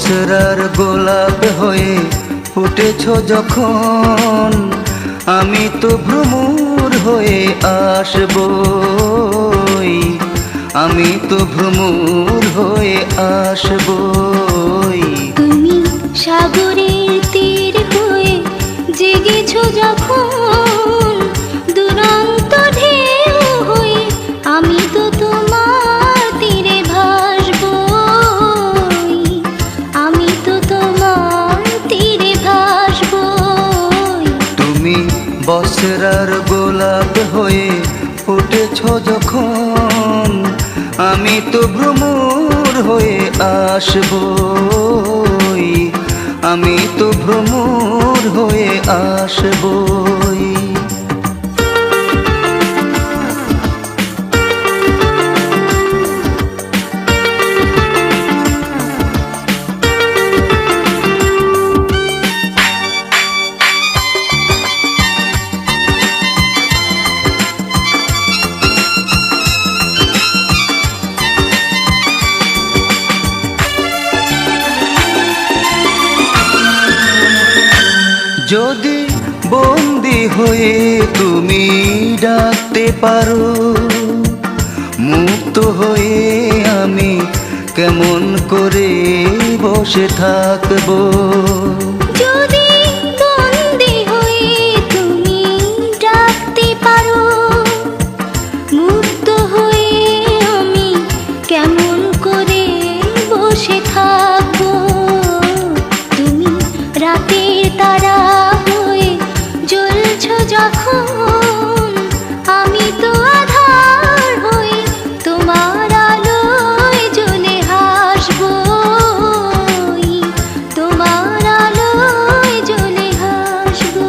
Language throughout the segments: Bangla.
বছরার গোলাপ হয়ে ফুটেছ যখন, আমি তো ভ্রমর হয়ে আসবই, আমি তো ভ্রমর হয়ে আসবই। তুমি সাগরের তীর হয়ে জেগেছ যখন, দুরন্ত ঢেউ হয়ে আমি তো তোমার তীরে ভাসবই, আমি তো তোমার তীরে ভাসবই। তুমি বছরার গোলাপ হয়ে ফুটেছ যখন, আমি তো ভ্রমর হয়ে আসবই, আমি তো ভ্রমর হয়ে আসবই। যদি বন্দি হয়ে তুমি ডাকতে পারো, মুক্ত হয়ে আমি কেমন করে বসে থাকবো। যদি বন্দি হয়ে তুমি ডাকতে পারো, মুক্ত হয়ে আমি কেমন করে বসে থাকবো। তুমি রাতের তারা হয়ে জ্বলছ যখন, আমি তো আধার হয়ে তোমার আলোয় জ্বলে হাসবই, তোমার আলোয় জ্বলে হাসবো।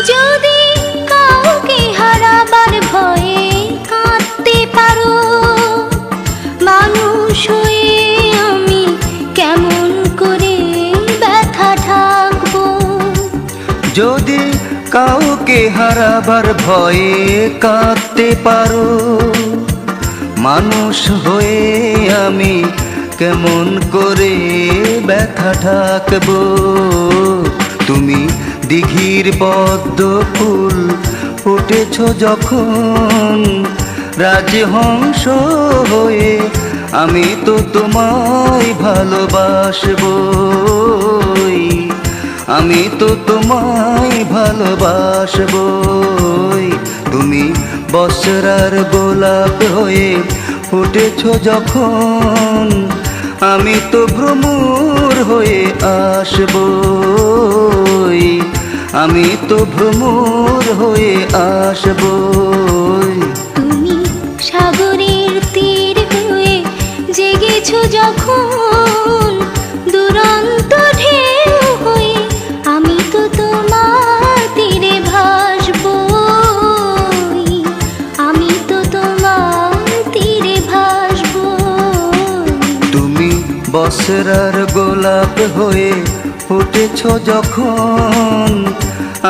যদি কাউকে হারাবার ভয়ে কাঁদতে পারো, মানুষ হয়ে আমি কেমন করে ব্যথা ঢাকবো। যদি কাউকে হারাবার ভয়ে কাঁদতে পারো, মানুষ হয়ে আমি কেমন করে ব্যথা ঢাকবো। তুমি দিঘির পদ্ম ফুল ফুটেছ যখন, রাজহংস হয়ে আমি তো তোমায় ভালোবাসবই, আমি তো তোমায় ভালোবাসবই। তুমি বছরার গোলাপ হয়ে ফুটেছ যখন, আমি তো ভ্রমর হয়ে আসবই, আমি তো ভ্রমর হয়ে আসবই। তুমি সাগরের তীর হয়ে জেগেছ যখন, দুরন্ত ঢেউ হয়ে আমি তো তোমার তীরে ভাসবই, আমি তো তোমার তীরে ভাসবই। তুমি বছরার গোলাপ হয়ে ফুটেছ যখন,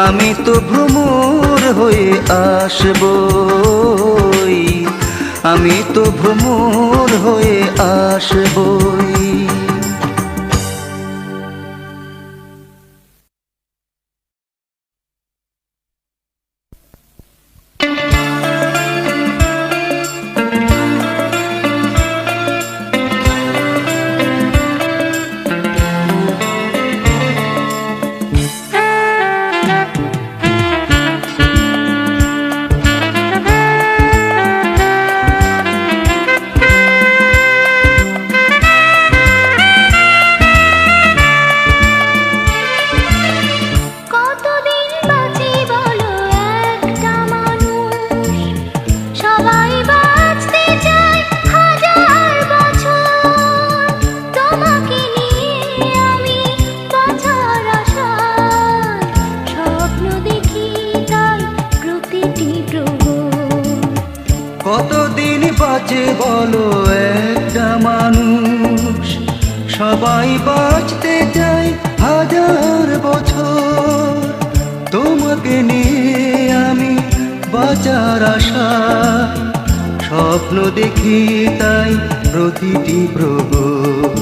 আমি তো ভ্রমর হয়ে আসবই, আমি তো ভ্রমর হয়ে আসবই। বাঁচে বলো একটা মানুষ? সবাই বাঁচতে চায় হাজার বছর, তোমাকে নিয়ে আমি বাঁচার আশা স্বপ্ন দেখি তাই প্রতিটি প্রহর।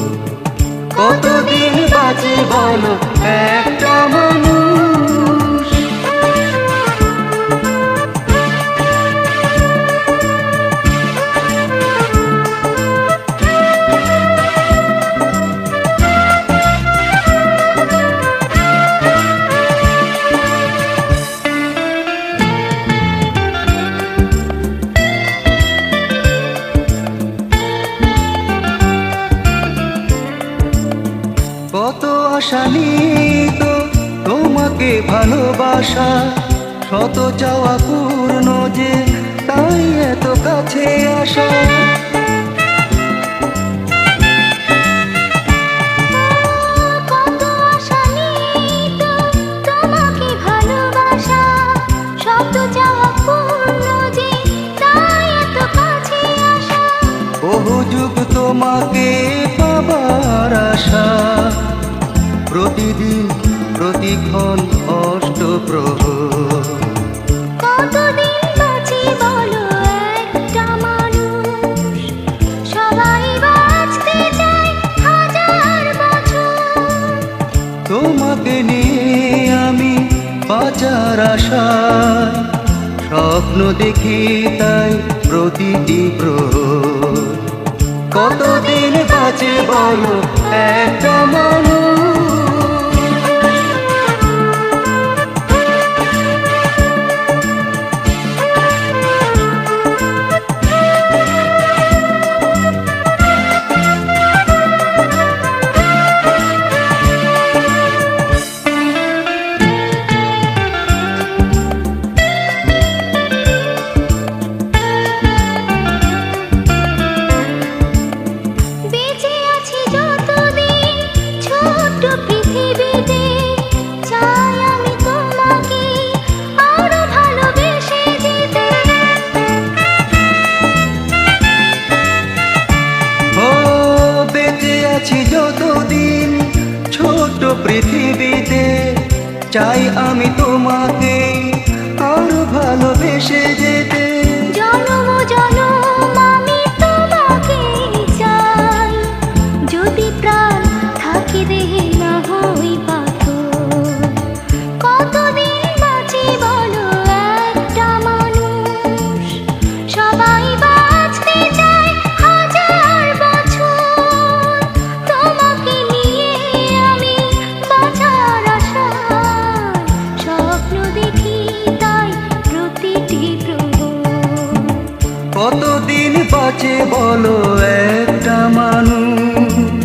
কতদিন বাঁচে বলো একটা মানুষ? কত আশা নিত তোমাকে ভালোবাসা, শত চাওয়া পূর্ণ যে তাই এত কাছে আসা। কত আশা নিত তোমাকে ভালোবাসা, শত চাওয়া পূর্ণ যে তাই এত কাছে আসা। বহু যুগ তোমাকে পাবার আশা, প্রতিদিন প্রতিক্ষণ অষ্টপ্রহর। কতদিন বাঁচে বলো একটা মানুষ? সবাই বাঁচতে চায় হাজার বছর, তোমাকে নিয়ে আমি বাঁচার আশা স্বপ্ন দেখি তাই প্রতিটি প্রহর। কতদিন বাঁচে বলো একটা মানুষ? বেঁচে আছি যতদিন ছোট্ট পৃথিবীতে, চাই আমি তোমাকে আরো ভালোবেসে যেতে। ও বেঁচে আছি যতদিন ছোট পৃথিবীতে, চাই আমি তোমাকে আরো ভালোবেসে যেতে। জনম জনম আমি তোমাকে চাই, যদি প্রাণ থাকে দেহে না হই পাথর। কতদিন বাঁচি বলো একটা মানুষ? সবাই বাঁচতে চায় হাজার বছর, তোমাকে নিয়ে আমি বাঁচার আশা স্বপ্ন দেখি তাই প্রতিটি প্রহর। কতদিন বাঁচে বলো একটা মানুষ?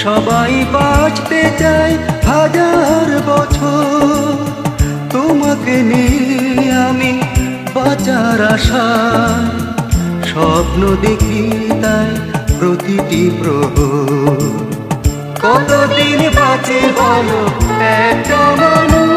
সবাই বাঁচতে চায় হাজার বছর, তোমাকে নিয়ে আমি বাঁচার আশা স্বপ্ন দেখি তাই প্রতিটি প্রহর। কতদিন বাঁচে বলো একটা মানুষ?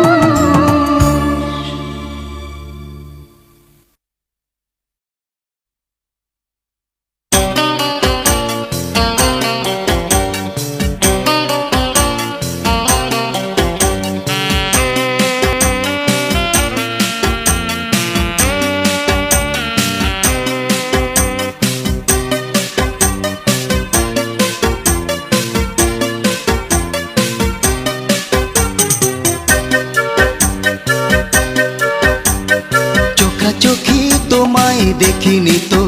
চোখি তোমায় দেখিনি তো,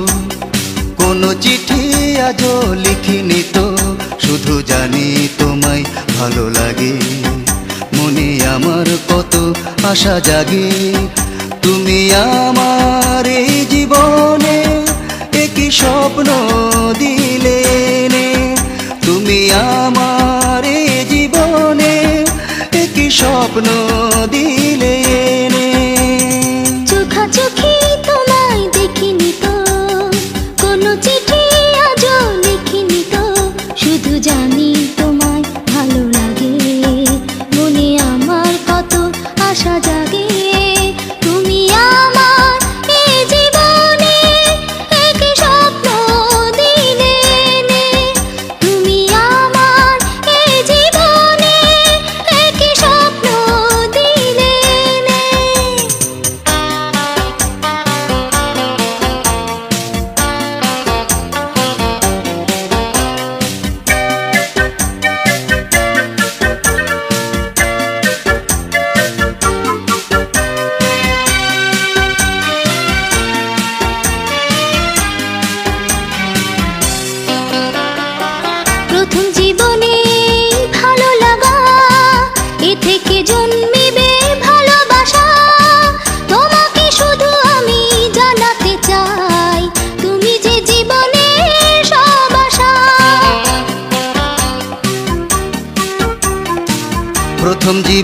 কোনো চিঠি আজও লিখিনি তো, শুধু জানি তোমায় ভালো লাগে, মনে আমার কত আশা জাগে। তুমি আমার এই জীবনে একই স্বপ্ন দিলে নে, তুমি আমার এই জীবনে একই স্বপ্ন দিলে নে। চোখাচোখি তোমায় দেখিনি তো, কোনো চিঠি আজও লিখিনি তো, শুধু জানি তোমায় ভালো লাগে, মনে আমার কত আশা জাগে। তুমি আমার এই জীবনে একই স্বপ্ন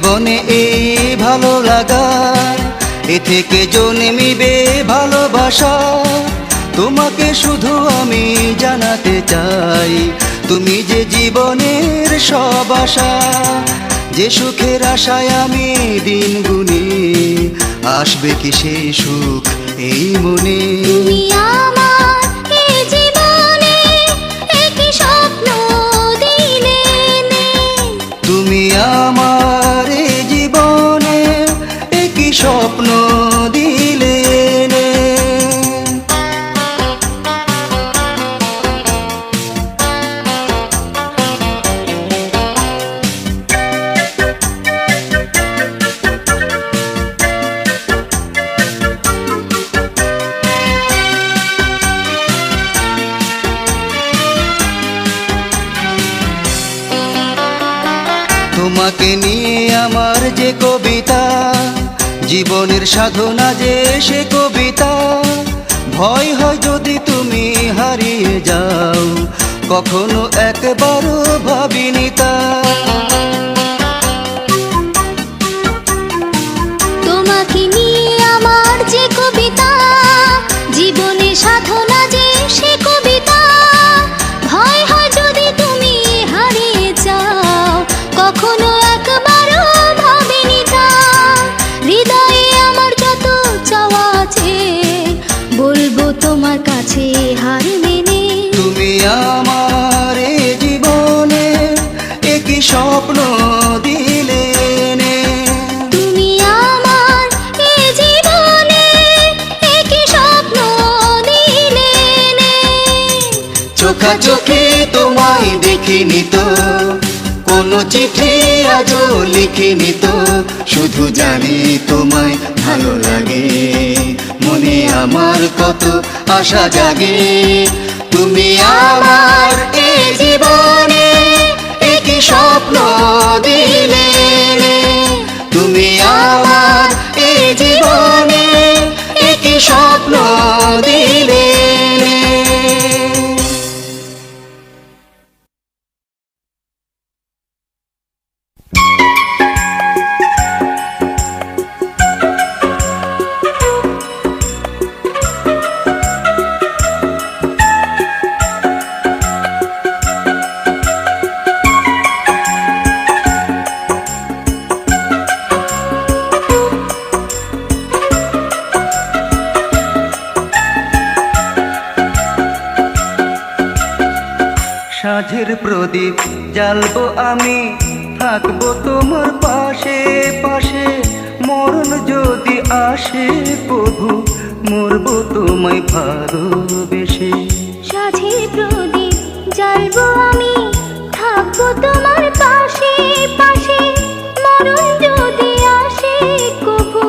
জীবনে এই ভালো লাগা, এ থেকে জন্মিবে ভালোবাসা। তোমাকে শুধু আমি জানাতে চাই, তুমি যে জীবনের সব আশা। যে সুখের আশায় আমি দিন গুনি, আসবে কি সেই সুখ এই মনে। তুমি আমার এই জীবনে একই স্বপ্ন দিলে নে। তুমি আমার এই জীবনে একই স্বপ্ন দিলে নে। তোমাকে নিয়ে আমার যে কবিতা, জীবনের সাধনা যে সে কবিতা। ভয় হয় যদি তুমি হারিয়ে যাও, কখনো একবারও ভাবিনি তা। তোমাকে নিয়ে আমার যে কবিতা, জীবনে সাধনা যে সে কবিতা। ভয় হয় যদি তুমি হারিয়ে যাও, কখনো একবারও ভাবিনি তা। হৃদয়ে আমার যত চাওয়া আছে, বলবো তোমার কাছে হার মেনে। তুমি আমার এই জীবনে একই স্বপ্ন দিলে নে। তুমি আমার এই জীবনে একই স্বপ্ন দিলে নে। চোখাচোখি তোমায় দেখিনি তো, কোনো চিঠি আজও লিখিনি তো। শুধু জানি তোমায় ভালো লাগে, মনে আমার কত আশা জাগে। তুমি আমার এই জীবনে একই স্বপ্ন দিলে নে। তুমি আমার এই জীবনে একই স্বপ্ন দিলে নে। সাঁঝের প্রদীপ জ্বালবো আমি, থাকবো তোমার পাশে পাশে। মরণ যদি আসে প্রভু, মরবো তোমায় ভালোবেসে। সাঁঝের প্রদীপ জ্বালবো আমি, থাকবো তোমার পাশে পাশে। মরণ যদি আসে কভু,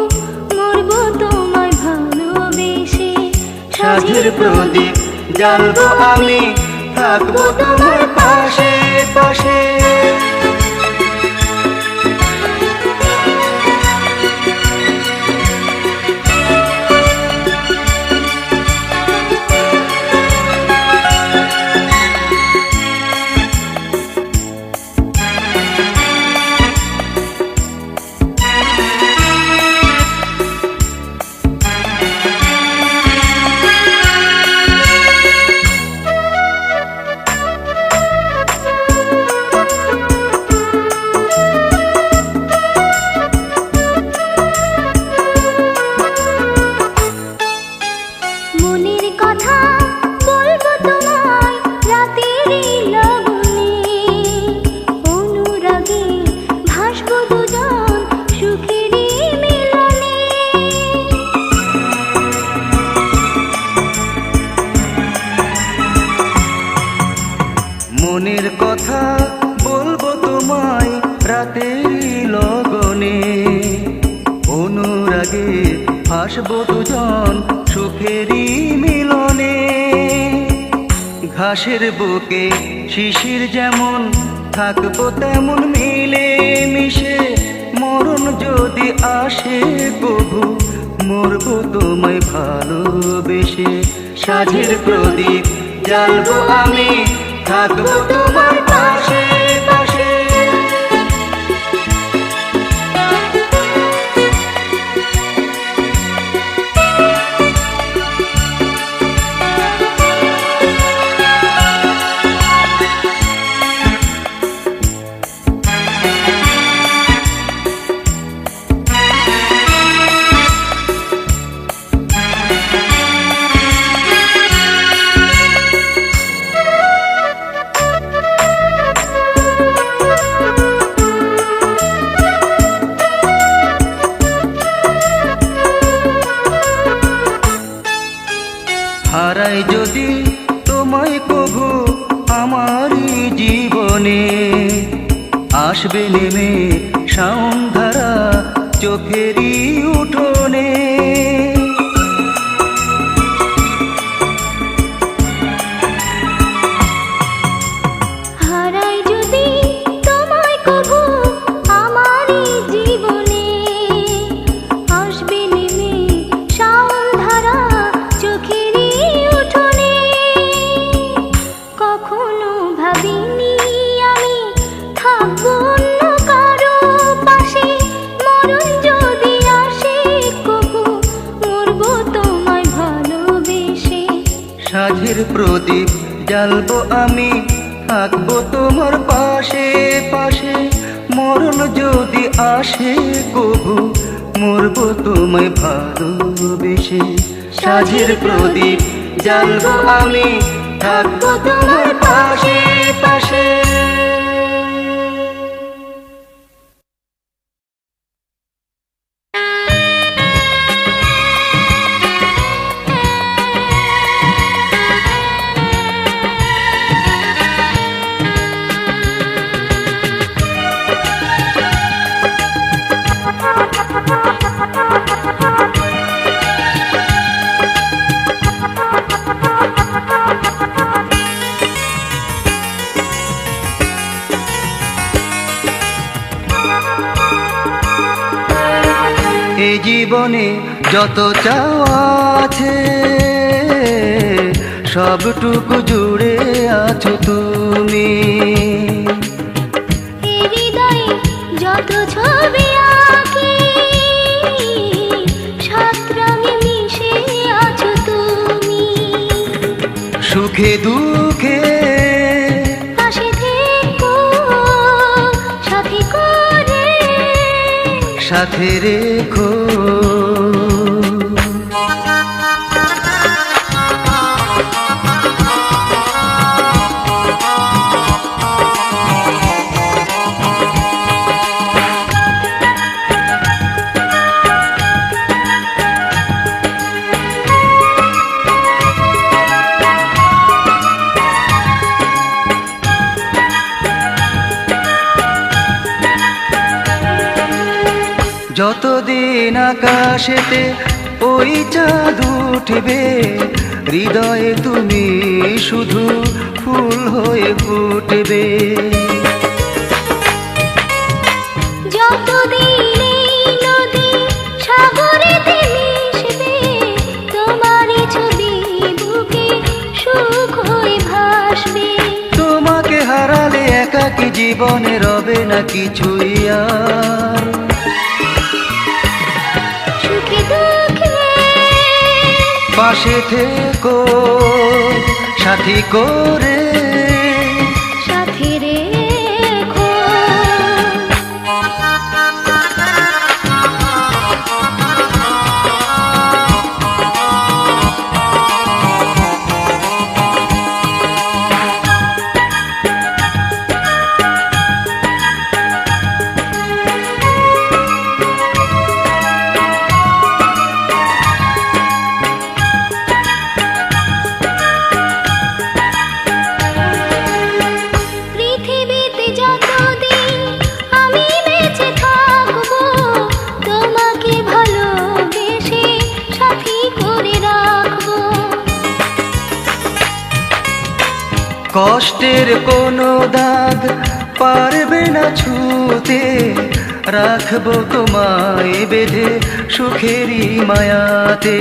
মরবো তোমায় ভালোবেসে। সাঁঝের প্রদীপ জ্বালবো আমি, থাকবো তোমার পাশে পাশে। মনের কথা বলবো তোমায় রাতেরই লগনে। অনুরাগে ভাসবো দুজন সুখেরই মিলনে। মনের কথা বলবো তোমায় রাতেরই লগনে। অনুরাগে ভাসবো দুজন সুখেরই মিলনে। ঘাসের বুকে শিশির যেমন, থাকবো তেমন মিলে মিশে। মরণ যদি আসে প্রভু, মরবো তোমায় ভালোবেসে। সাঁঝের প্রদীপ জ্বালবো আমি, থাকবো তোমার পাশে পাশে। হারাই যদি তোমায় কভু আমারই জীবনে, আসবে নেমে সন্ধ্যারা চোখেরই উঠোনে। হারাই যদি তোমায় কভু আমারই জীবনে, আসবে নেমে সন্ধ্যারা চোখেরই উঠোনে। কখনো ভাবিনি আমি থাকবো অন্য কারো পাশে, মরণ যদি আসে কভু মরবো তোমায় ভালোবেসে। সাঝের প্রদীপ জ্বালবো আমি, থাকবো তোমার পাশে পাশে, মরণ যদি আসে কভু মরবো তোমায় ভালোবেসে। সাঝের প্রদীপ জ্বালবো আমি, থাকবো তোমার পাশে পাশে। এই জীবনে যত চাওয়া আছে সবটুকু জুড়ে আছো তুমি। এই হৃদয়ে যত ছবি আঁকি সাত রঙে মিশে আছো তুমি। সুখে দুঃখে পাশে থেকো সাথী করে, সাথে রেখো। যতদিন আকাশেতে ওই চাঁদ উঠবে, হৃদয়ে তুমি শুধু ফুল হয়ে ফুটবে। যতদিন এই নদী সাগরেতে মিশবে, তোমারই ছবি বুকে সুখ হয়ে ভাসবে। তোমাকে হারালে একাকী জীবনে রবে না কিছুই আর। সুখে দুঃখে পাশে থেকো সাথী করে, সাথে রেখো। পৃথিবীতে যতদিন আমি বেঁচে থাকবো, তোমাকে ভালোবেসে সাথী করে রাখবো। কষ্টের কোনো দাগ পারবে না ছুঁতে, রাখবো তোমায় বেঁধে সুখেরই মায়াতে।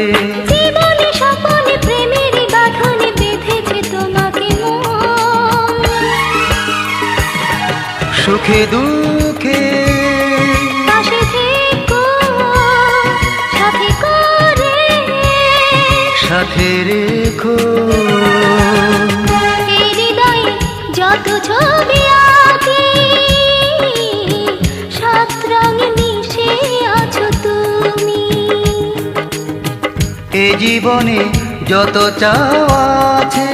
জীবনে স্বপনে প্রেমের বাঁধনে বেঁধেছে তোমাকে মন। সুখে দুঃখে পাশে থেকো সাথে করে, সাথে রেখো। এই হৃদয়ে যত ছবি আঁকি সাত রঙে মিশে আছো তুমি। এ জীবনে যত চাওয়া আছে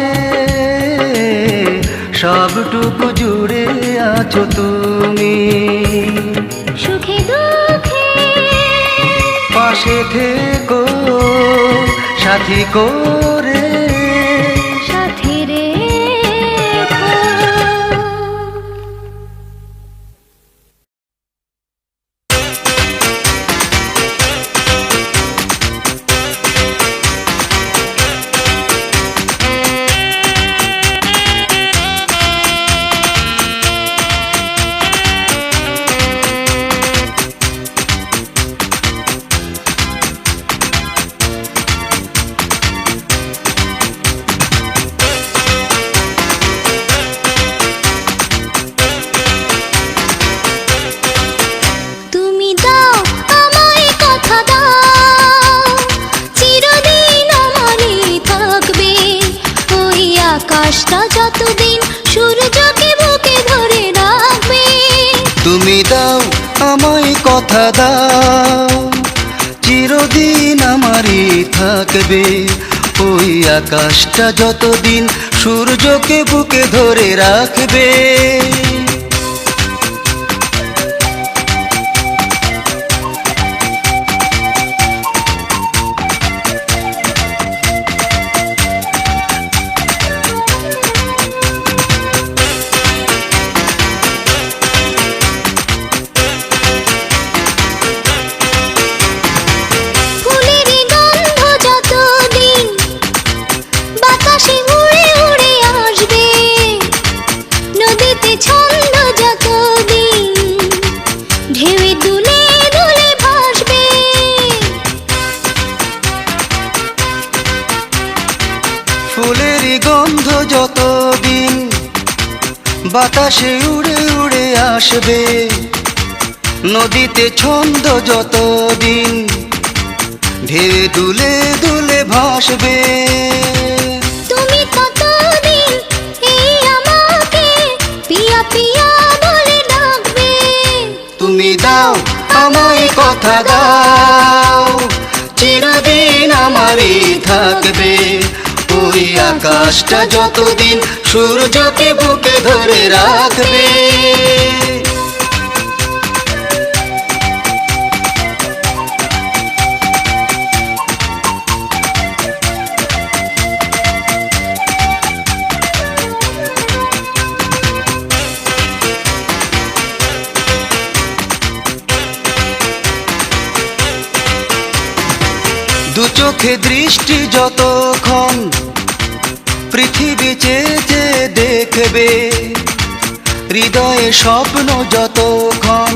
সবটুকু জুড়ে আছো তুমি। সুখে দুঃখে পাশে থেকো সাথী করে, আকাশটা যতদিন সূর্যকে বুকে ধরে রাখবে। তুমি দাও আমায় কথা দাও, চিরদিন আমারই থাকবে। ওই আকাশটা যতদিন সূর্যকে বুকে ধরে রাখবে। ফুলেরই গন্ধ যতদিন বাতাসে উড়ে উড়ে আসবে, নদীতে ছন্দ যতদিন ঢেউয়ে দুলে দুলে ভাসবে। ফুলেরই গন্ধ যতদিন বাতাসে উড়ে উড়ে আসবে, নদীতে ছন্দ যতদিন ঢেউয়ে দুলে দুলে ভাসবে। তুমি ততদিন এই আমাকে পিয়া পিয়া বলে ডাকবে। তুমি দাও আমায় কথা দাও, চিরদিন আমারই থাকবে। ওই আকাশটা যতদিন সূর্যকে বুকে ধরে রাখবে। দু চোখে দৃষ্টি যতক্ষণ পৃথিবী চেয়ে চেয়ে দেখবে, হৃদয়ে স্বপ্ন যতক্ষণ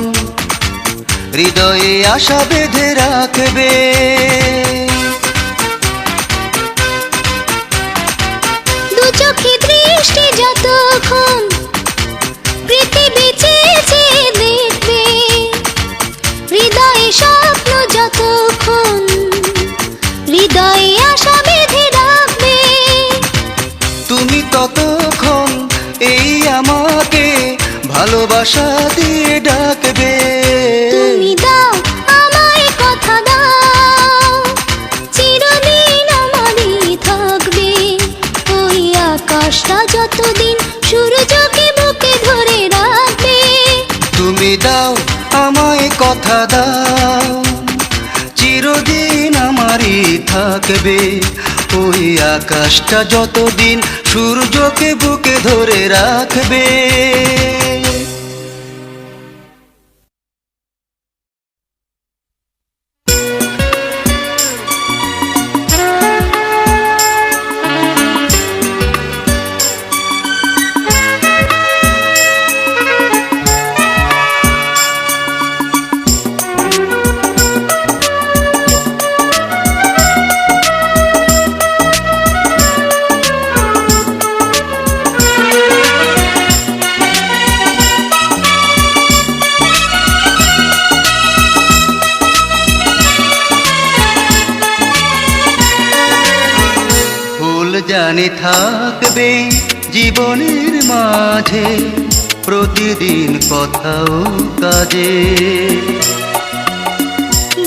হৃদয়ে আশা বেঁধে রাখবে। দু চোখে দৃষ্টি যতক্ষণ পৃথিবী চেয়ে চেয়ে দেখবে, হৃদয়ে স্বপ্ন যতক্ষণ হৃদয়ে আশা বেঁধে রাখবে। তুমি ততক্ষণ এই আমাকে ভালোবাসা দিয়ে ডাকবে। তুমি দাও আমায় কথা দাও, চিরদিন আমারই থাকবে। ওই আকাশটা যতদিন সূর্যকে বুকে ধরে রাখবে। তুমি দাও আমায় কথা দাও, চিরদিন আমারই থাকবে। ওই আকাশটা যতদিন সূর্যকে বুকে ধরে রাখবে। জানি থাকবে জীবনের মাঝে, প্রতিদিন কথাও কাজে।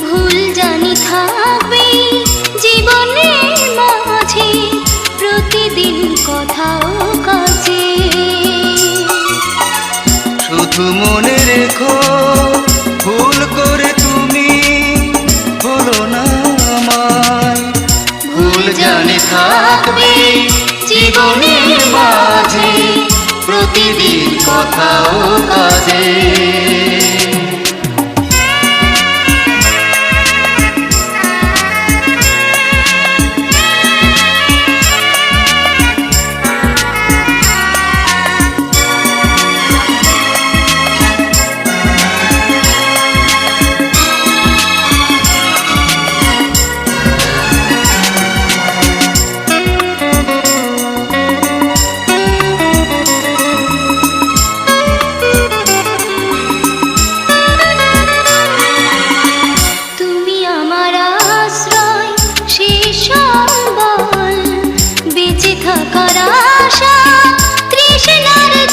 ভুল জানি থাকবে জীবনের মাঝে, প্রতিদিন কথাও কাজে। শুধু মনে রেখো ভুল করে তুমি বলো না আমায়। ভুল জানি থাকবে জীবনের মাঝে, প্রতিদিন কথাও কাজে।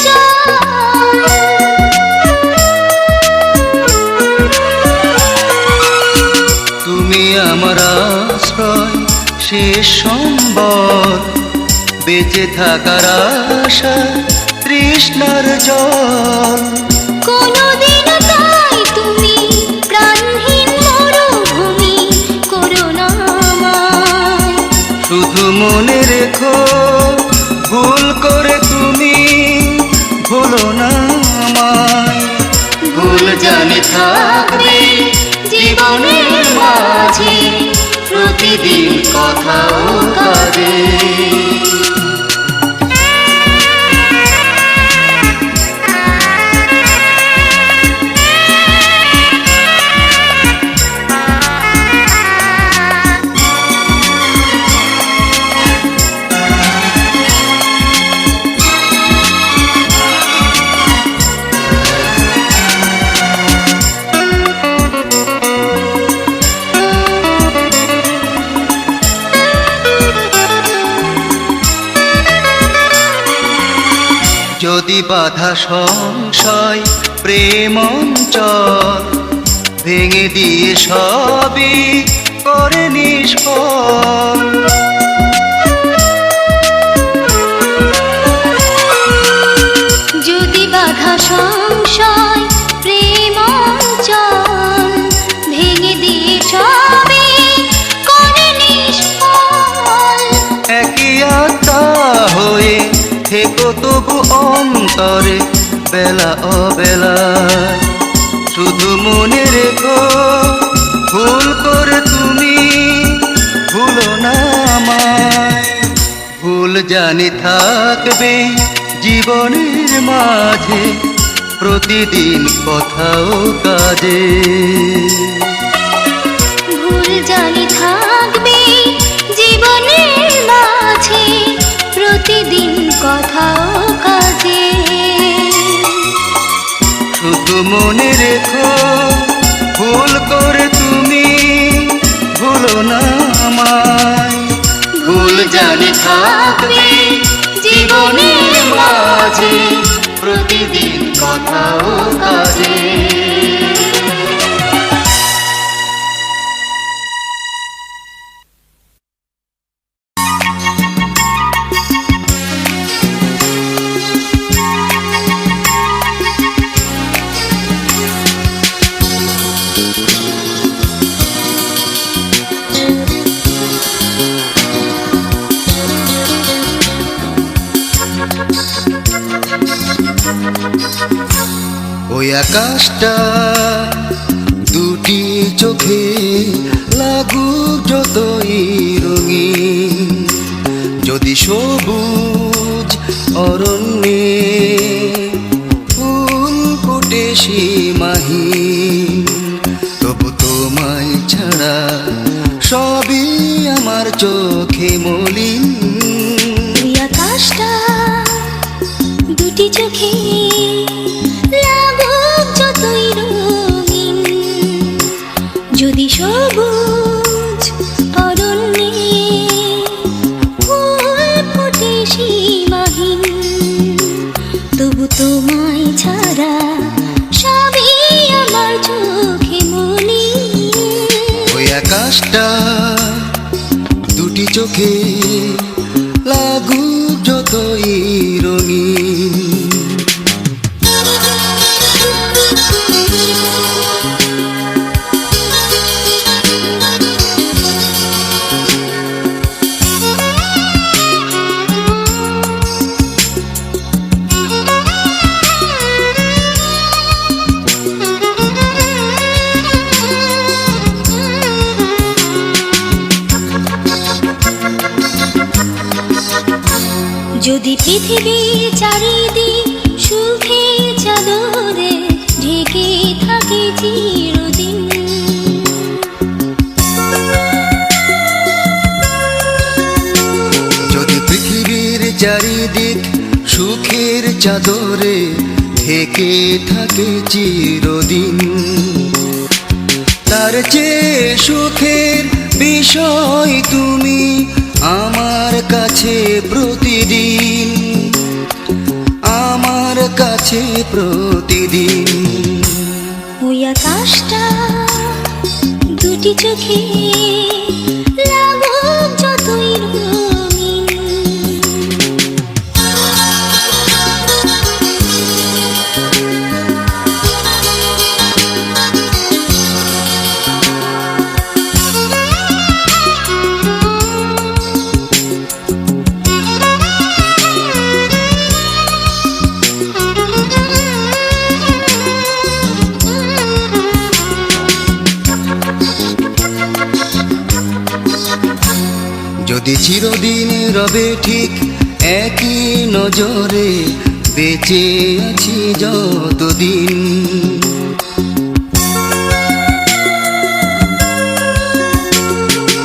চল। তুমি আমার আশ্রয়, শেষ সম্বল, বেঁচে থাকার আশা, তৃষ্ণার জল। কোনদিন তাই তুমি প্রাণহীন মরুভূমি করো না আমায়। শুধু মনে রেখো, ভুল করে তুমি ভুলো না আমায়। ভুল জানি থাকবে জীবনের মাঝে, প্রতিদিন কথা ও কাজে। যদি বাধা সংশয় প্রেম অঞ্চল, ভেঙে দিয়ে সবই করে নিষ্ফল। যদি বাধা সংশয় প্রেম অঞ্চল, ভেঙে দিয়ে সবই করে নিষ্ফল। একই আত্মা হয়ে থেকো তবু অন্তরে বেলা অবেলা। শুধু মনে রেখো, ভুল করে তুমি ভুলো না আমায়। ভুল জানি থাকবে জীবনের মাঝে, প্রতিদিন কথা ও কাজে। ভুল জানি থাকবে জীবনের মাঝে, প্রতিদিন কথা ও কাজে। শুধু মনে রেখো, ভুল করে তুমি ভুলো না আমায়। ভুল জানি থাকবে জীবনের মাঝে, প্রতিদিন কথা ও কাজে। ওই আকাশটা দুটি চোখে লাগুক যতই রঙিন, যদি সবুজ অরণ্যে ফুল ফুটে সীমাহীন, তবু তোমায় ছাড়া সবই আমার চোখে মলিন। ওই আকাশটা দুটি চোখে লাগুক যতই রঙিন, যদি সবুজ অরণ্যে ফুল ফোটে সীমাহীন, তবু তোমায় ছাড়া সবই আমার চোখে মলিন। ওই আকাশটা দুটি চোখে লাগুক যতই রঙিন। যদি পৃথিবীর চারিদিক সুখের চাদরে ঢেকে থাকে চিরদিন, যদি পৃথিবীর চারিদিক সুখের চাদরে ঢেকে থাকে চিরদিন, তার চেয়ে সুখের বিষয় তুমি আমার কাছে প্রতিদিন। আমার আছে প্রতিদিন। ওই আকাশটা দুটি চোখে লাগুক যতই রঙিন। যদি চিরদিন রবে ঠিক একই নজরে বেঁচে আছি যতদিন,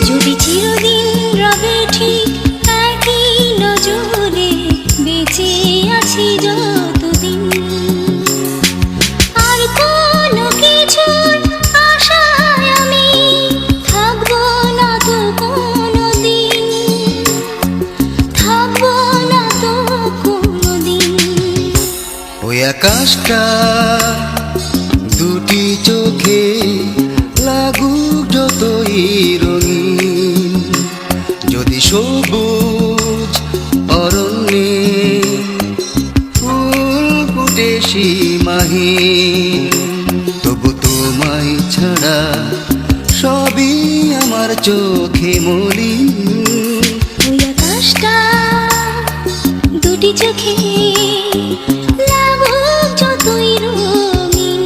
যদি চিরদিন রবে ঠিক একই নজরে বেঁচে আছি যতদিন, আর কোনো কিছুর আশায় আমি থাকবো না তো কোনোদিন, থাকবো না তো কোনোদিন। ওই আকাশটা দুটি চোখে লাগুক যতই রঙিন, যদি সবুজ অরণ্যে ফুল ফুটে সীমাহীন, তবু তোমায় ছাড়া সবই আমার চোখে মলিন। ওই আকাশটা দুটি চোখে লাগুক যতই রঙিন,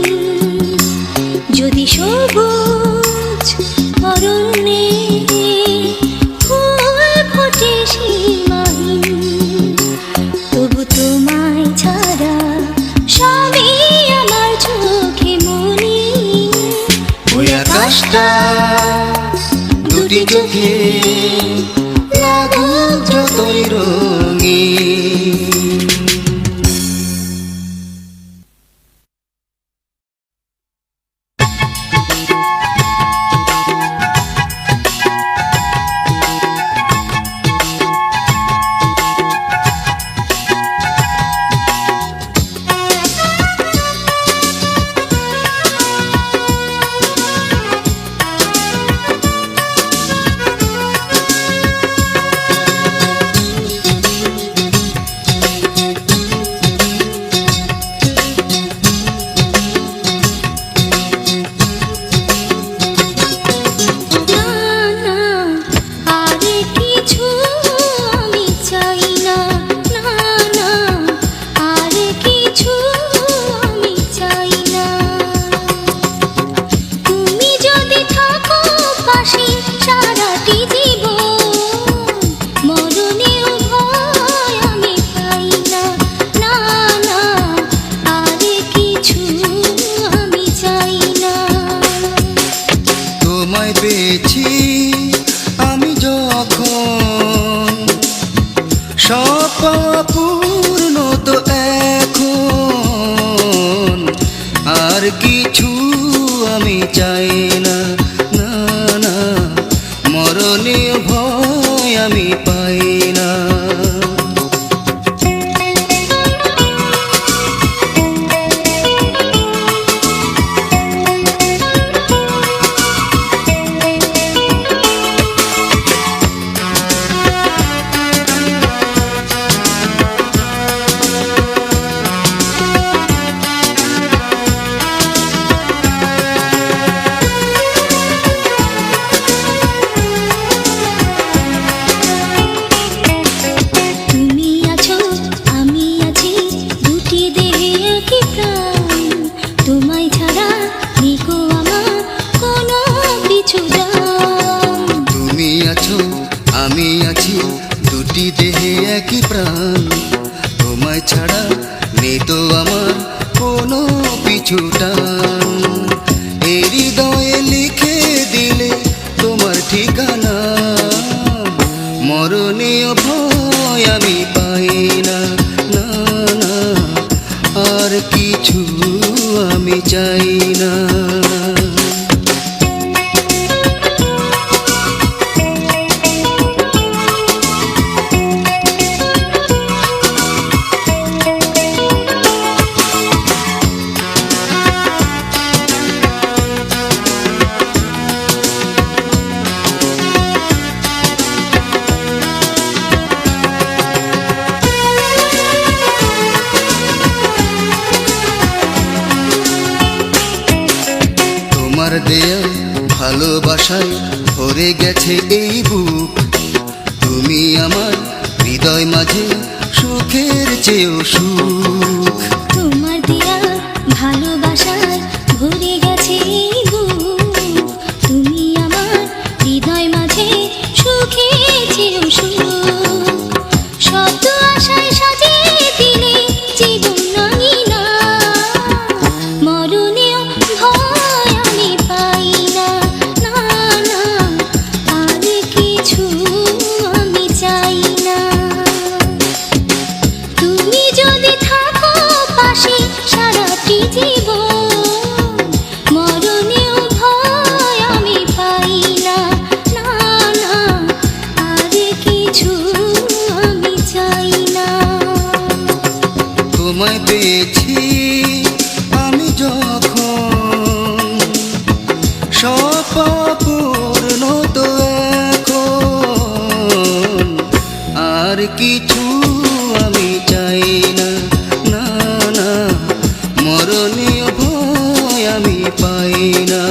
যদি সবুজ অরণ্যে ফুল ফোটে সীমাহীন, তবু তোমায় ছাড়া সবই আমার চোখে মলিন। ওই আকাশটা দুটি চোখে লাগুক যতই রঙিন। পেয়েছি আমি যখন, সব পূর্ণ তো এখন, আর কিছু আমি চাই না, না না, মরণের ভয় আমি পাই না। আমি আছি দুটি দেহে একই প্রাণ, তোমায় ছাড়া নেই তো আমার কোনো পিছু টান। এই হৃদয়ে লিখে দিলে তোমার ঠিকানা, মরণীয় ভয় আমি পাই না, না না, আর কিছু আমি চাই না। ভালোবাসায় ভরে গেছে এই বুক, তুমি আমার হৃদয় মাঝে সুখের চেয়েও সুখ। তোমার দেয়া ভালোবাসায় ভরে গেছে এই বুক, তুমি আমার হৃদয় মাঝে সুখের চেয়েও সুখ। শত আশায় সাজিয়ে দিলে জীবন রঙিনা, মরণেও ভয় আমি পাই না, না না আর কিছু আমি চাই না। তুমি যদি থাকো পাশে সারাটি জীবন, মরণেও ভয় আমি পাই না, না না আর কিছু আমি চাই না। তোমায় পেয়েছি আমি যখন, সব পূর্ণ তো এখন, আর কিছু আমি চাই না, না না মরণীয় ভয় আমি পাই না।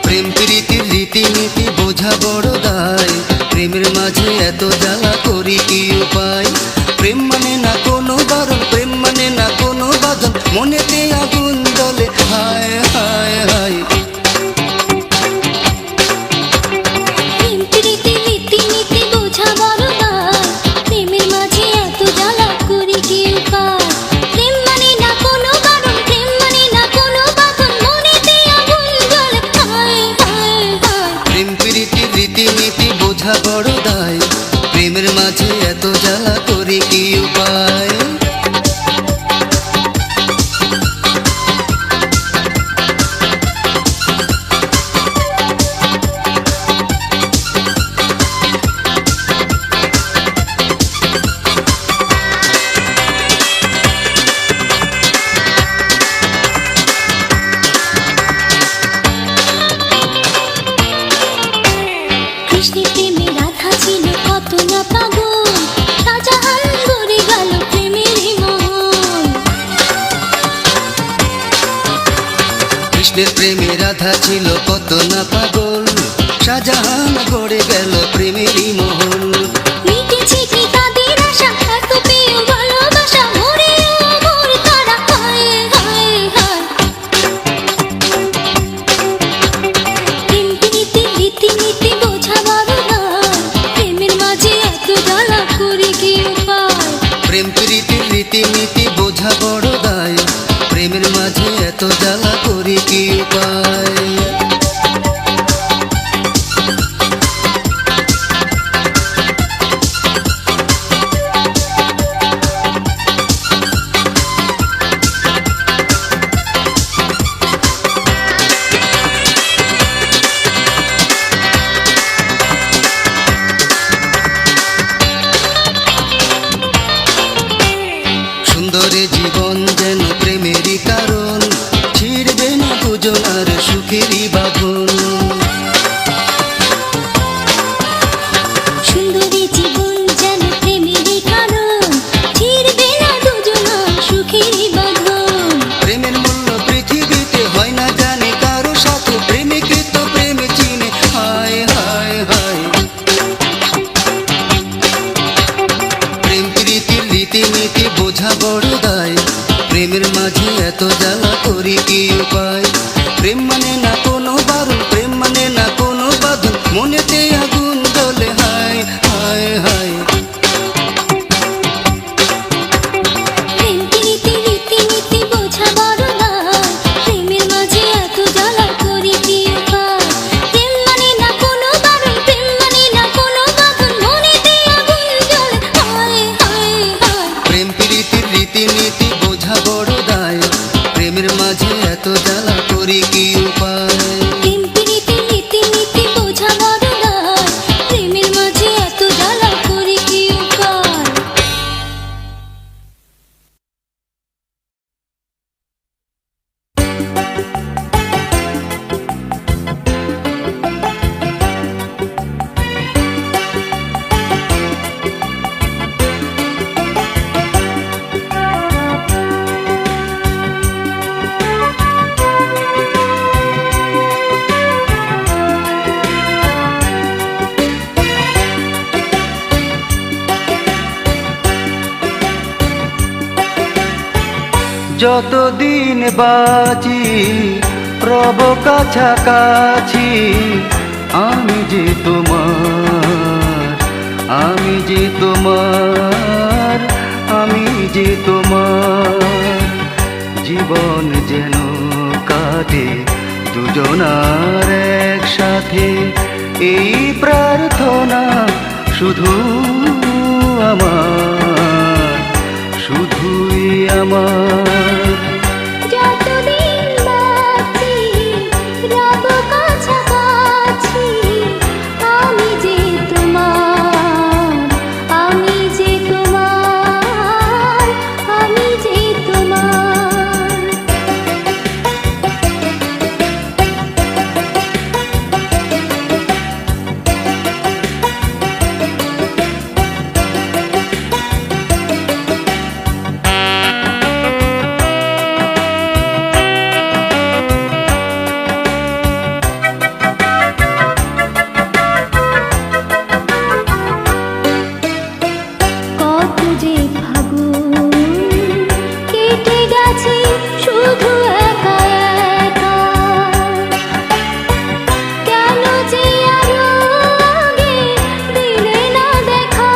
প্রেম প্রীতির রীতিনীতি বোঝা বড় দায়, প্রেমের মাঝে এত জ্বালা করি কি উপায়। প্রেম মানে না কোনো বারণ, প্রেম মানে না কোনো বাঁধন, মনেতে আগুন জ্বলে হায় হায় হায়। প্রেম প্রীতি রীতিনীতি বোঝা বড় দায়, প্রেমের মাঝে এত জ্বালা করি কি উপায়। প্রেম মানে না কোনো বারণ, প্রেম মানে না কোনো বাঁধন, মনেতে আগুন জ্বলে হায় হায় হায়। প্রেম প্রীতির রীতিনীতি বোঝা বড় দায়, প্রেমের মাঝে এত জ্বালা করি কি উপায়। কৃষ্ণের প্রেমে রাধা ছিল কত না পাগল, শাহজাহান গড়ে গেল প্রেমের মহল। কৃষ্ণের প্রেমে রাধা ছিল কত না পাগল, শাহজাহান গড়ে গেল প্রেমেরই মহল। মিটেছে কি তাদের আশা, এত পেয়েও ভালোবাসা, মরেও মোর তারা হায় হায় হায়। প্রেম প্রীতি রীতিনীতি বোঝা বড় দায়, প্রেমের মাঝে এত জ্বালা করি কি উপায়। প্রেম প্রীতির রীতিনীতি বোঝা বড় দায়, প্রেমের মাঝে এত জ্বালা করি কি উপায়। সুন্দরে জীবন যেন প্রেমেরই কারণ, ছিড়বে না দুজনার সুখেরই বাঁধন। সুন্দরী জীবন যেন প্রেমেরই কারণ, ছিড়বে না দুজনার সুখেরই বাঁধন। প্রেমের মূল্য পৃথিবীতে হয় না জানে কারো সাথে, প্রেমিকে তো প্রেমে চিনে হায় হায় হায়। প্রেম প্রীতির রীতিনীতি বোঝা বড় দায়, প্রেমের মাঝে এত জ্বালা করি কি উপায়। প্রেম মানে না কোনো বারণ, প্রেম মানে না কোনো বাঁধন, মনেতে আগুন জ্বলে হায় হায় হায়। প্রেম প্রীতি রীতিনীতি বোঝা বড় দায়, প্রেমের মাঝে এত জ্বালা করি কি উপায়। প্রেম মানে না কোনো বারণ, প্রেম মানে না কোনো বাঁধন, মনেতে আগুন জ্বলে হায় হায় হায়। প্রেম প্রীতির রীতিনীতি বোঝা বড় দায়, প্রেমের মাঝে এত জ্বালা করি কি উপায়। প্রেম প্রীতি রীতিনীতি বোঝা বড় দায়, যতদিন বাঁচি রব কাছাকাছি, আমি যে তোমার, আমি যে তোমার, আমি যে তোমার। জীবন যেন কাটে দুজনার একসাথে, এই প্রার্থনা শুধু আমার, শুধুই আমার। যতদিন বাঁচি রব কাছাকাছি, আমি যে তোমার, আমি যে তোমার, আমি যে তোমার। কত যে ফাগুন কেটে গেছে শুধু একা একা, কেন যে আরো আগে দিলে না দেখা।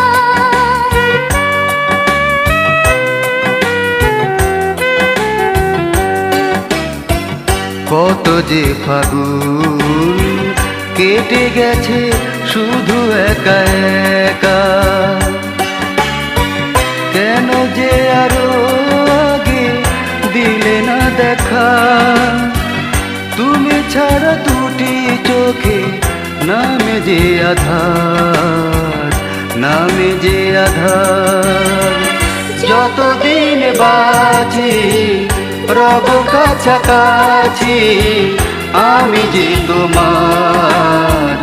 কত যে ফাগুন কেটে গেছে শুধু একা একা, কেন যে আরো আগে দিলে না দেখা। তুমি ছাড়া দুটি চোখে নামে যে আধার, নামে যে আধার। যতদিন বাঁচি রব কাছাকাছি, আমি যে তোমার,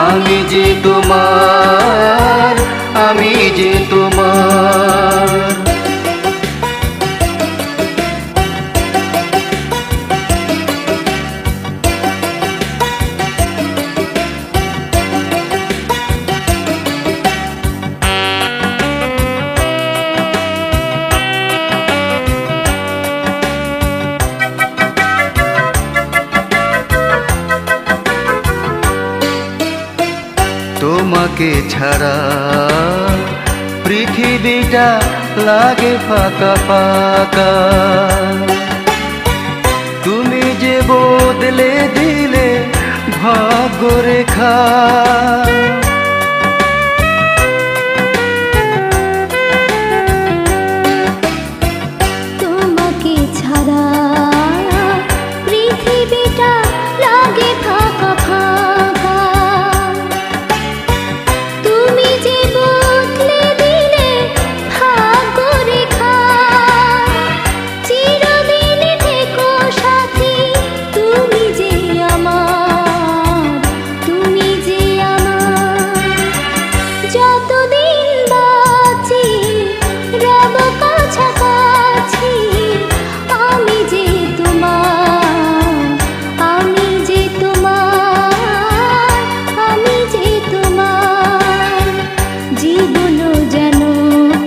আমি যে তোমার, আমি যে তোমার। তোমাকে ছাড়া পৃথিবীটা লাগে ফাঁকা ফাঁকা, তুমি যে বদলে দিলে ভাগ্যরেখা। তোমাকে ছাড়া পৃথিবীটা লাগে ফাঁকা ফাঁকা, তুমি যে বদলে দিলে ভাগ্যরেখা। চিরদিন থেকো সাথী, তুমি যে আমার, তুমি যে আমার। যতদিন বাঁচি রব কাছাকাছি, আমি যে তোমার, আমি যে তোমার, আমি যে তোমার। জীবন যেন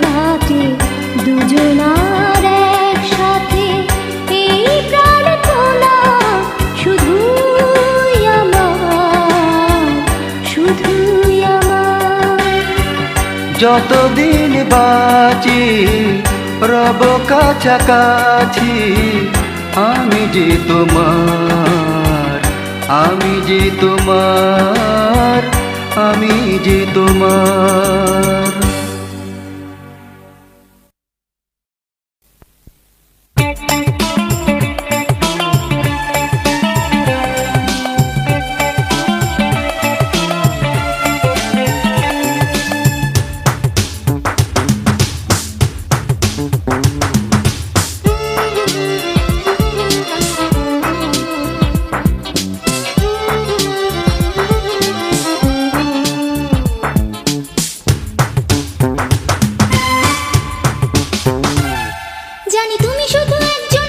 কাটে দুজনার একসাথে, এই প্রার্থনা শুধুই আমার, শুধুই আমার। যতদিন বাঁচি রব কাছাকাছি, আমি যে তোমার, আমি যে তোমার, আমি যে তোমার। জানি তুমি শুধু একজন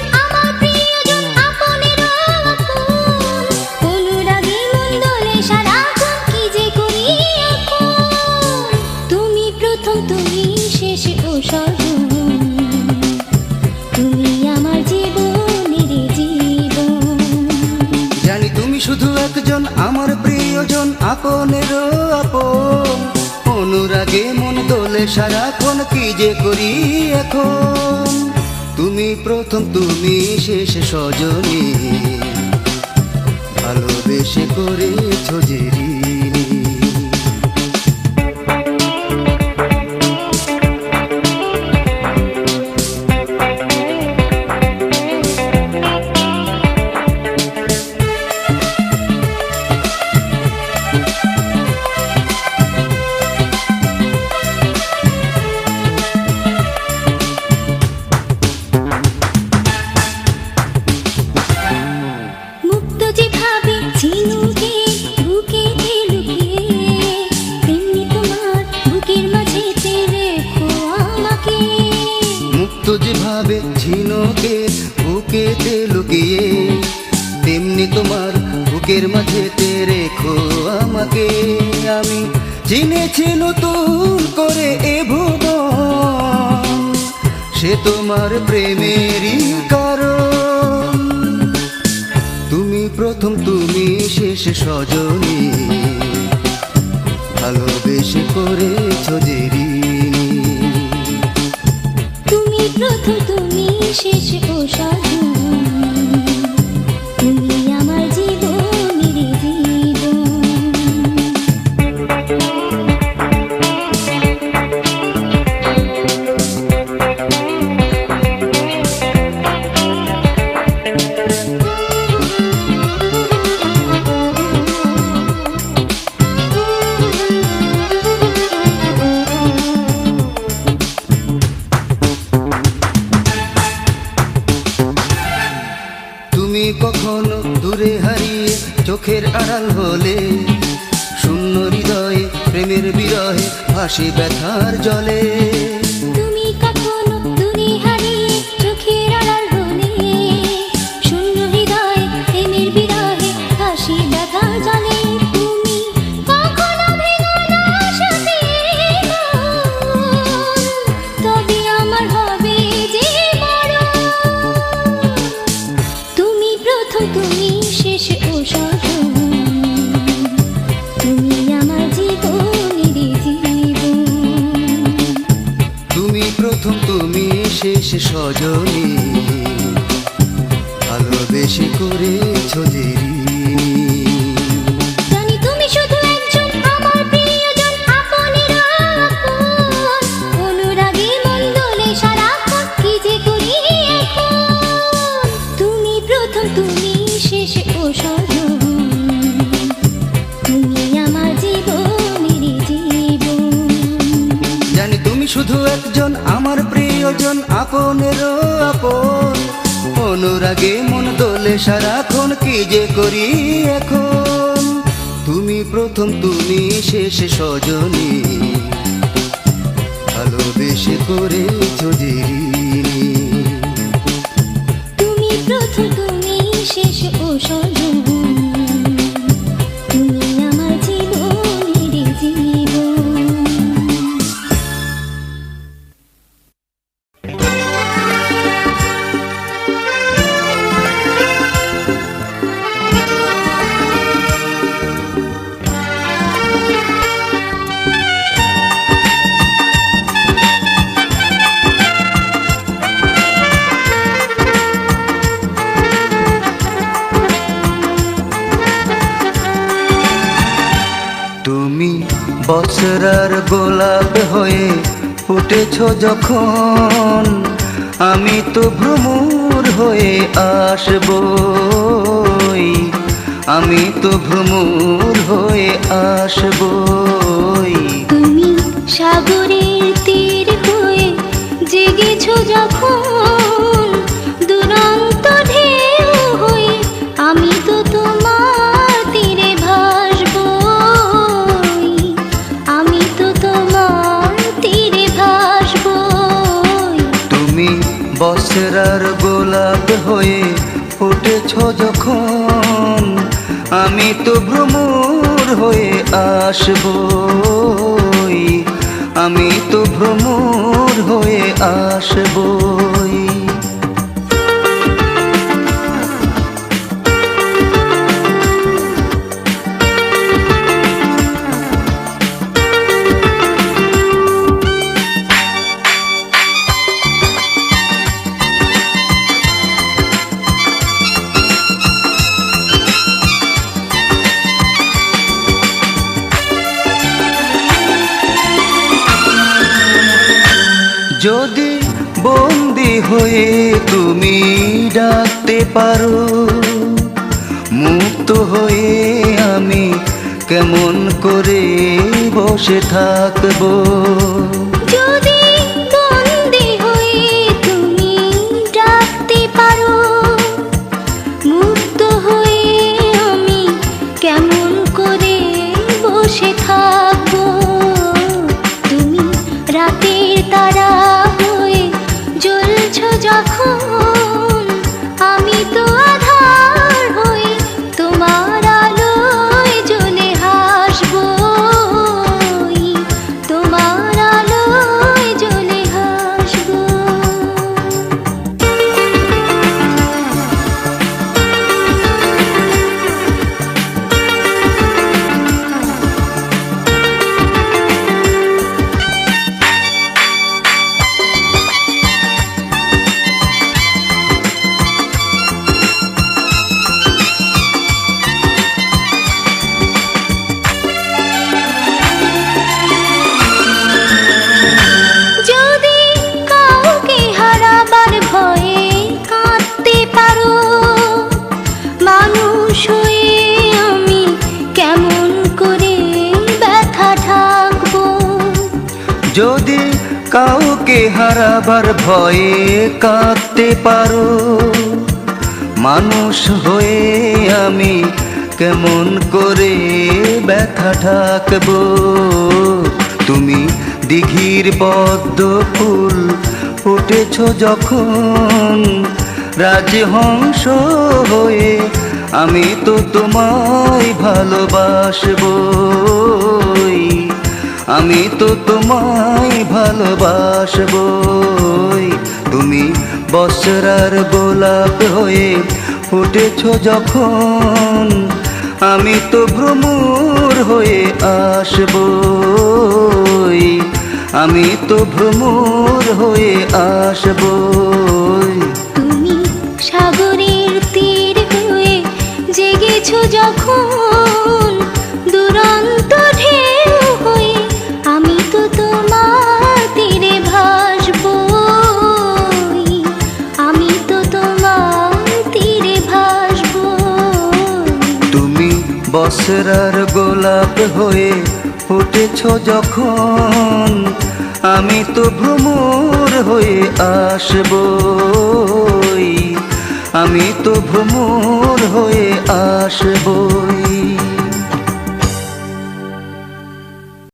আপনেরও আপন। অনুরাগে মন দোলে সারাক্ষণ, কি যে করি এখন। তুমি প্রথম তুমি শেষ সজনী, ভালোবেসে করেছ যে ঋণী। মুক্ত যেভাবে ঝিনুকে বুকেতে লুকিয়ে, তেমনি তোমার বুকের মাঝেতে রেখো আমাকে। মুক্ত যেভাবে ঝিনুকে বুকেতে লুকিয়ে, তেমনি তোমার বুকের মাঝেতে রেখো আমাকে। আমি চিনেছি নতুন করে এ ভুবন, সে তোমার প্রেমেরই কারণ। তুমি প্রথম তুমি শেষ সজনী, ভালোবেসে করেছ যে ঋণী। তুমি প্রথম তুমি শেষ ও সজনী, তুমি আমার জীবনের জীবন। তুমি কখনো দূরে হারিয়ে চোখের আড়াল হলে, শূন্য হৃদয়ে প্রেমের বিরহে ভাসে ব্যথার জলে। তুমি কখনো দূরে হারিয়ে চোখের আড়াল হলে, শূন্য হৃদয়ে প্রেমের বিরহে হাসি ব্যথা জলে। তুমি কখনো ভেঙো না সাথে মন, তবে আমার হবে যে মরণ। তুমি প্রথম তুমি শেষ ও সজনী, তুমি আমার জীবনের জীবন। তুমি প্রথম তুমি শেষ সজনী, ভালোবেসে করেছ যে ঋণী। জানি তুমি শুধু একজন আমার প্রিয়জন, আপনের আপন। অনুরাগে মন দোলে সারাক্ষণ, কি যে করি এখন। তুমি প্রথম তুমি শেষ ও সজনী, তুমি আমার জীবনের জীবন। জানি তুমি শুধু একজন আমার প্রিয়জন, আপনেরও আপন। অনুরাগে মন দোলে সারাক্ষণ, কি যে করি এখন। তুমি প্রথম তুমি শেষ সজনী, ভালোবেসে করেছ যে ঋণী। তুমি প্রথম তুমি শেষ ও সজনী, তুমি আমার জীবনের জীবন। তুমি বছরের গোলাপ হয়ে ফুটেছ যখন, আমি তো ভ্রমর হয়ে আসবই, আমি তো ভ্রমর হয়ে আসবই। তুমি সাগরের তীর হয়ে জেগেছ যখন, দুরন্ত ঢেউ হয়ে আমি তো তোমার তীরে ভাসবই, আমি তো তোমার তীরে ভাসবই। তুমি বছরের গোলাপ হয়ে ফুটেছ যখন, আমি তো ভ্রমর হয়ে আসবই, আমি তো ভ্রমর হয়ে আসবই। যদি বন্দি হয়ে তুমি ডাকতে পারো, মুক্ত হয়ে আমি কেমন করে বসে থাকবো। যদি বন্দি হয়ে তুমি ডাকতে পারো, মুক্ত হয়ে আমি কেমন করে বসে থাকবো। তুমি রাতের তারা হয়ে জ্বলছো যখন, আমি তো আধার হয়ে তোমার আলোয় জ্বলে হাসবো, তোমার আলোয় জ্বলে হাসবো। যদি কাউকে হারাবার ভয়ে কাঁদতে পারো, মানুষ হয়ে আমি কেমন করে ব্যথা ঢাকবো। যদি কাউকে হারাবার ভয়ে কাঁদতে পারো, মানুষ হয়ে আমি কেমন করে ব্যথা ঢাকবো। তুমি দিঘির পদ্ম ফুল ফুটেছ যখন, রাজহংস হয়ে আমি তো তোমায় ভালোবাসবো, আমি তো তোমায় ভালোবাসবো। তুমি বসরার গোলাপ হয়ে ফুটেছ যখন, আমি তো ভ্রমর হয়ে আসবো, আমি তো ভ্রমর হয়ে আসবো। তুমি সাগরের তীর হয়ে জেগেছো যখন, দুরন্ত ঢেউ হয়ে আমি তো তোমার তীরে ভাসবো, আমি তো তোমার তীরে ভাসবো। তুমি বসরার গোলাপ হয়ে ফুটেছ যখন, আমি তো ভ্রমর হয়ে আসবো, আমি তো ভ্রমর হয়ে আসবো।